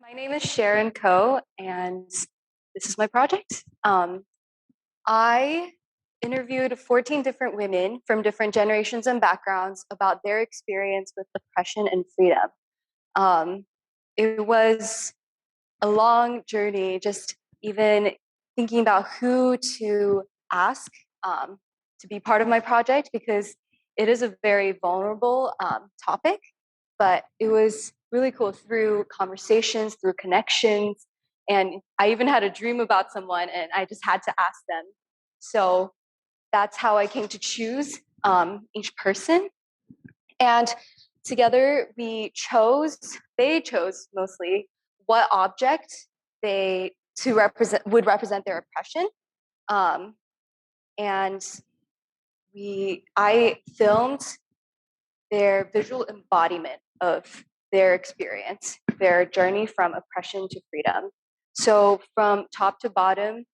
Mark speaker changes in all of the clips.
Speaker 1: My name is Sharon Ko, and this is my project. I interviewed 14 different women from different generations and backgrounds about their experience with oppression and freedom. Um, it was a long journey, just even thinking about who to ask to be part of my project because it is a very vulnerable topic, but it was really cool through conversations, through connections. And I even had a dream about someone and I just had to ask them. So that's how I came to choose each person. And together they chose mostly what object they to represent would represent their oppression. Um, and I filmed their visual embodiment of their experience, their journey from oppression to freedom. So from top to bottom,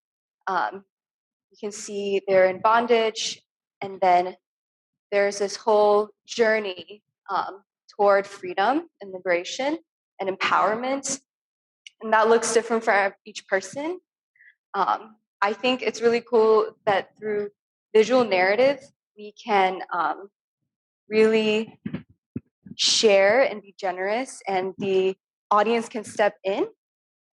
Speaker 1: you can see they're in bondage, and then there's this whole journey toward freedom and liberation and empowerment, and that looks different for each person. I think it's really cool that through visual narrative, we can really share and be generous, and the audience can step in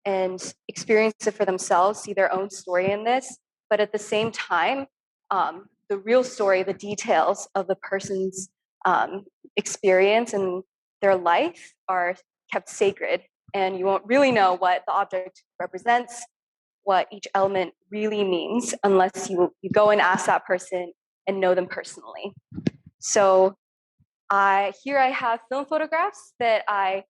Speaker 1: and experience it for themselves, see their own story in this. But at the same time, the real story, the details of the person's experience and their life are kept sacred. And you won't really know what the object represents, what each element really means, unless you go and ask that person and know them personally. So here I have film photographs that I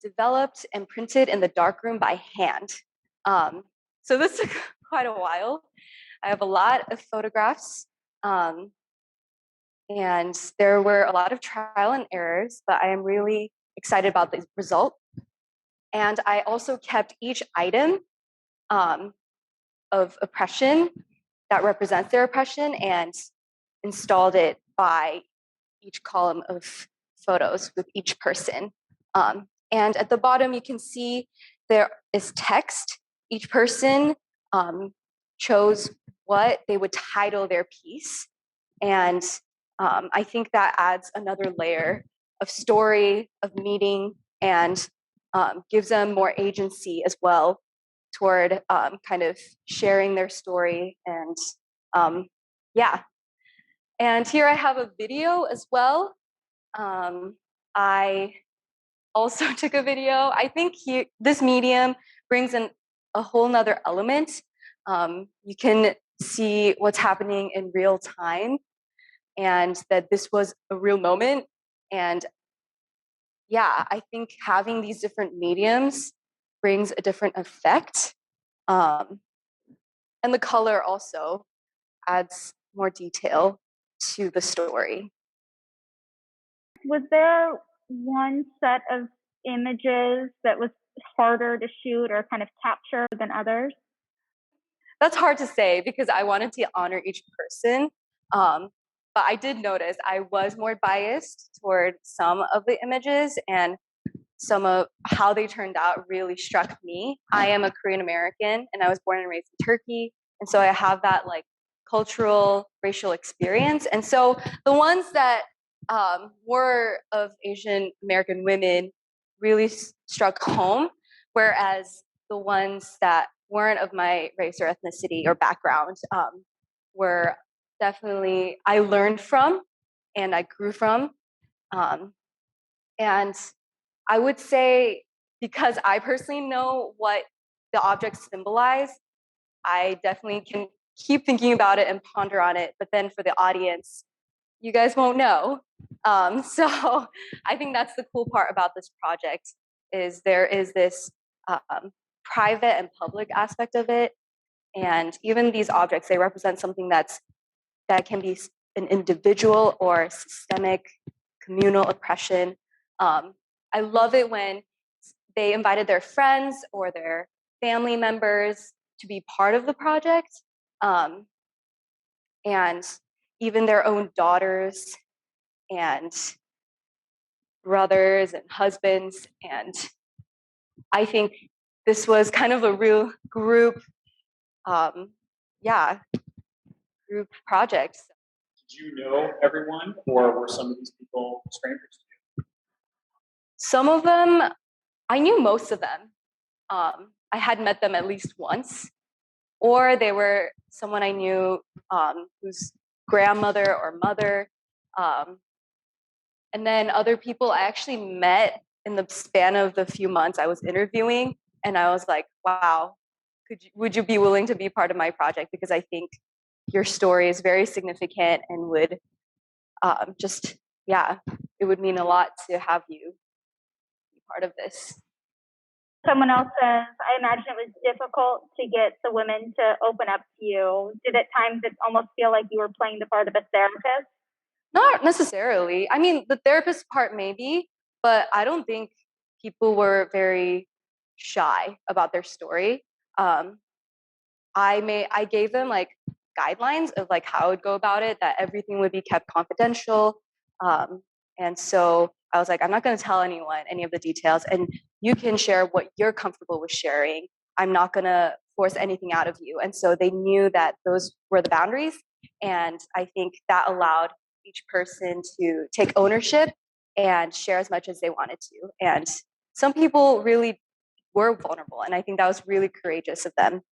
Speaker 1: developed and printed in the darkroom by hand. So this took quite a while. I have a lot of photographs, and there were a lot of trial and errors, but I am really excited about the result. And I also kept each item of oppression that represents their oppression and installed it by each column of photos with each person. And at the bottom, you can see there is text. Each person chose what they would title their piece. And I think that adds another layer of story, of meaning, and gives them more agency as well toward kind of sharing their story. And yeah. And here I have a video as well. I also took a video. I think this medium brings in a whole nother element. You can see what's happening in real time and that this was a real moment. And yeah, I think having these different mediums brings a different effect. And the color also adds more detail to the story.
Speaker 2: Was there one set of images that was harder to shoot or kind of capture than others?
Speaker 1: That's hard to say because I wanted to honor each person. But I did notice I was more biased toward some of the images, and some of how they turned out really struck me. I am a Korean American and I was born and raised in Turkey. And so I have that like cultural, racial experience. And so the ones that were of Asian American women really struck home, whereas the ones that weren't of my race or ethnicity or background were definitely I learned from and I grew from. And I would say because I personally know what the objects symbolize, I definitely can keep thinking about it and ponder on it. But then for the audience, you guys won't know. So I think that's the cool part about this project is there is this private and public aspect of it. And even these objects, they represent something that can be an individual or systemic communal oppression. I love it when they invited their friends or their family members to be part of the project, and even their own daughters and brothers and husbands. And I think this was kind of a real group, um, yeah, group project.
Speaker 3: Did you know everyone, or were some of these people strangers to you?
Speaker 1: Some of them, I knew most of them. I had met them at least once, or they were someone I knew whose grandmother or mother. Um, and then other people I actually met in the span of the few months I was interviewing, and I was like, wow, would you be willing to be part of my project? Because I think your story is very significant and would just, yeah, it would mean a lot to have you be part of this.
Speaker 2: Someone else says, I imagine it was difficult to get the women to open up to you. Did at times it almost feel like you were playing the part of a therapist?
Speaker 1: Not necessarily. I mean, the therapist part maybe, but I don't think people were very shy about their story. Um, I gave them like guidelines of like how I would go about it, that everything would be kept confidential. Um, and so I was like, I'm not going to tell anyone any of the details, and you can share what you're comfortable with sharing. I'm not going to force anything out of you. And so they knew that those were the boundaries. And I think that allowed each person to take ownership and share as much as they wanted to. And some people really were vulnerable. And I think that was really courageous of them.